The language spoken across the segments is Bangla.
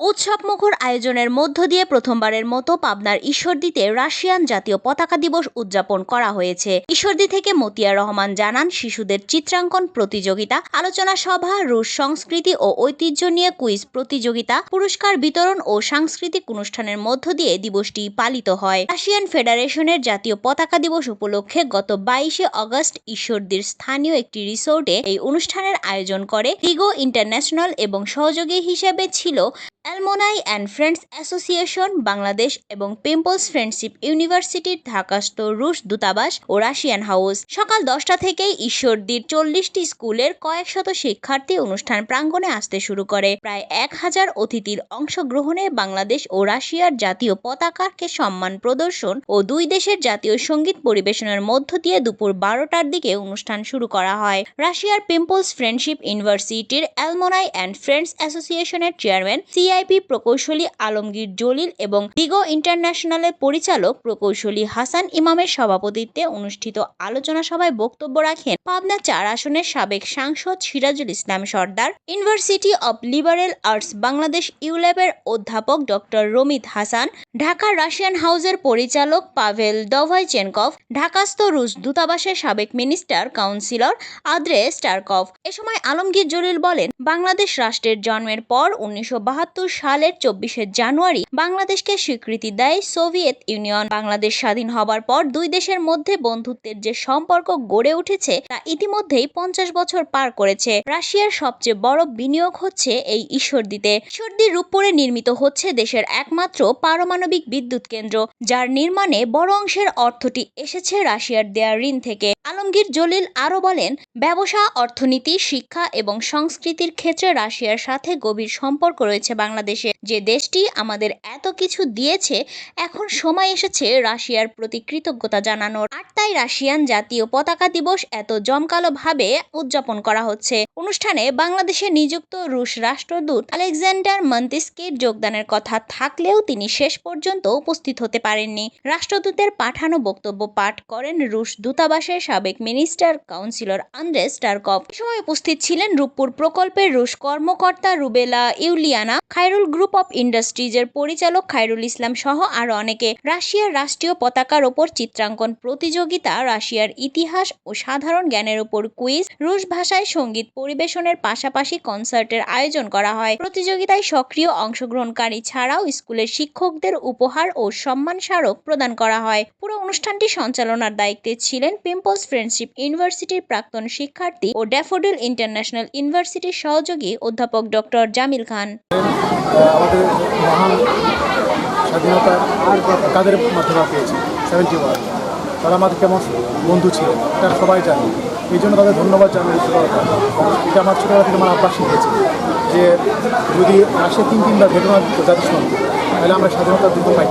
উৎসবমুখর আয়োজনের মধ্য দিয়ে প্রথমবারের মতো পাবনার ঈশ্বরদীতে রাশিয়ান জাতীয় পতাকা দিবস উদযাপন করা হয়েছে। ঈশ্বরদী থেকে মতিয়া রহমান জানান, শিশুদের চিত্রাঙ্কন প্রতিযোগিতা, আলোচনা সভা, রুশ সংস্কৃতি ও ঐতিহ্য নিয়ে কুইজ প্রতিযোগিতা, পুরস্কার বিতরণ ও সাংস্কৃতিক অনুষ্ঠানের মধ্য দিয়ে দিবসটি পালিত হয়। রাশিয়ান ফেডারেশনের জাতীয় পতাকা দিবস উপলক্ষে গত 22শে আগস্ট ঈশ্বরদীর স্থানীয় একটি রিসোর্টে এই অনুষ্ঠানের আয়োজন করে রিগো ইন্টারন্যাশনাল এবং সহযোগী হিসেবে ছিল alumni and friends association Bangladesh এবং পিম্পলস ফ্রেন্ডশিপ ইউনিভার্সিটির ঢাকাস্থ রুশ দূতাবাস ও রাশিয়ান হাউস। সকাল 10টা থেকেই ঈশ্বরদীর 40টি স্কুলের কয়েক শত শিক্ষার্থী অনুষ্ঠান প্রাঙ্গণে আসতে শুরু করে। প্রায় 1000 অতিথির অংশগ্রহণে বাংলাদেশ ও রাশিয়ার জাতীয় পতাকাকে সম্মান প্রদর্শন ও দুই দেশের জাতীয় সঙ্গীত পরিবেশনের মধ্য দিয়ে দুপুর 12টার দিকে অনুষ্ঠান শুরু করা হয়। রাশিয়ার পিম্পলস ফ্রেন্ডশিপ ইউনিভার্সিটির অ্যালমনাই অ্যান্ড ফ্রেন্ডস অ্যাসোসিয়েশনের চেয়ারম্যান সিআইপি প্রকৌশলী আলমগীর জলিল এবং রিগো ইন্টারন্যাশনালের পরিচালক প্রকৌশলী হাসান ইমামের সভাপতিত্বে অনুষ্ঠিত আলোচনা সভায় বক্তব্য রাখেন পাবনা 4 আসনের সাবেক সাংসদ Sirajul Islam Sardar, university of liberal arts Bangladesh ইউল্যাবের অধ্যাপক ডক্টর রমিত হাসান, ঢাকার রাশিয়ান হাউসের পরিচালক পাভেল ডভাইচেনকভ, ঢাকাস্থ রুশ দূতাবাসের সাবেক মিনিস্টার কাউন্সিলর আদ্রে স্টারকভ। এ সময় আলমগীর জলিল বলেন, বাংলাদেশ রাষ্ট্রের জন্মের পর 1972 সালের 24শে জানুয়ারি বাংলাদেশকে স্বীকৃতি দেয় সোভিয়েত ইউনিয়ন। বাংলাদেশ স্বাধীন হবার পর দুই দেশের মধ্যে বন্ধুত্বের যে সম্পর্ক গড়ে উঠেছে তা ইতিমধ্যেই 50 বছর পার করেছে। রাশিয়ার সবচেয়ে বড় বিনিয়োগ হচ্ছে এই ঈশ্বরদীতে। ঈশ্বরদীর রূপপুরে নির্মিত হচ্ছে দেশের একমাত্র পারমাণবিক বিদ্যুৎ কেন্দ্র, যার নির্মাণে বড় অংশের অর্থটি এসেছে রাশিয়ার দেয়া ঋণ থেকে। আলমগীর জলিল আরও বলেন, ব্যবসা, অর্থনীতি, শিক্ষা এবং সংস্কৃতির ক্ষেত্রে রাশিয়ার সাথে গভীর সম্পর্ক রয়েছে বাংলাদেশে। যে দেশটি আমাদের এত কিছু দিয়েছে, এখন সময় এসেছে রাশিয়ার প্রতি কৃতজ্ঞতা জানানোর। আর তাই রাশিয়ান জাতীয় পতাকা দিবস এত জমকালোভাবে উদযাপন করা হচ্ছে। অনুষ্ঠানে বাংলাদেশে নিযুক্ত রুশ রাষ্ট্রদূত আলেকজান্ডার মন্তিস্কির যোগদানের কথা থাকলেও তিনি শেষ পর্যন্ত উপস্থিত হতে পারেননি। রাষ্ট্রদূতের পাঠানো বক্তব্য পাঠ করেন রুশ দূতাবাসের সাবেক মিনিস্টার কাউন্সিলর আন্দ্রে স্টারকভ। এ সময় উপস্থিত ছিলেন রূপপুর প্রকল্পের রুশ কর্মকর্তা রুবেলা ইউলিয়ানা, খায়রুল গ্রুপ অব ইন্ডাস্ট্রিজের পরিচালক খায়রুল ইসলাম সহ আরো অনেকে। রাশিয়ার রাষ্ট্রীয় পতাকার ওপর চিত্রাঙ্কন প্রতিযোগিতা, রাশিয়ার ইতিহাস ও সাধারণ জ্ঞানের উপর কুইজ, রুশ ভাষায় সঙ্গীত পরিবেশনের পাশাপাশি কনসার্টের আয়োজন করা হয়। প্রতিযোগিতায় সক্রিয় অংশগ্রহণকারী ছাড়াও স্কুলের শিক্ষকদের উপহার ও সম্মান স্মারক প্রদান করা হয়। পুরো অনুষ্ঠানটি সঞ্চালনার দায়িত্বে ছিলেন পিম্পলস ফ্রেন্ডশিপ ইউনিভার্সিটির প্রাক্তন শিক্ষার্থী ও ড্যাফোডিল ইন্টারন্যাশনাল ইউনিভার্সিটির সহযোগী অধ্যাপক ডক্টর জামিল খান। আমাদের মহান স্বাধীনতা তাদের মাধ্যমে পেয়েছি 71। তারা আমাদের কেমন বন্ধু ছিল এটা সবাই জানে। এই জন্য তাদের ধন্যবাদ জানাই। এটা আমার ছোটোবেলা থেকে আমার আব্বা শিখেছে যে যদি আসে 3-3বার ঘটনা জাতিসংঘ, তাহলে আমরা স্বাধীনতা দ্রুত পাই।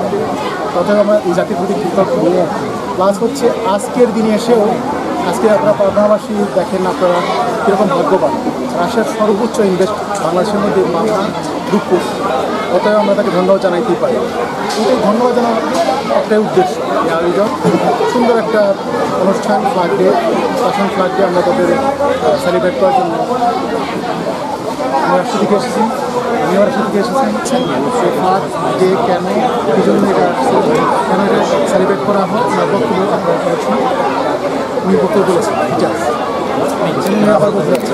তথাপি আমরা এই জাতির প্রতি কৃতজ্ঞ। প্লাস হচ্ছে আজকের দিনে এসেও আজকে আপনারা পাবনাবাসী দেখেন আপনারা কীরকম ভাগ্যবান। রাশিয়ার সর্বোচ্চ ইনভেস্ট বাংলাদেশের মধ্যে পাবনা রূপপুর, অতএব আমরা তাকে ধন্যবাদ জানাইতেই পারি। কিন্তু ধন্যবাদ জানার একটাই উদ্দেশ্য, এই আয়োজন সুন্দর একটা অনুষ্ঠান, ফ্ল্যাগ ডে, শাসন ফ্ল্যাগ ডে আমরা তাদের সেলিব্রেট করার জন্য ইউনিভার্সিটি থেকে এসেছেন। সেই ফ্ল্যাগ ডে কেন, এই জন্য এটা কেন এটা সেলিব্রেট করা হয়, বক্তব্য আপনারা করেছেন, উনি বক্তব্য বলেছেন। আবার বলতে যাচ্ছি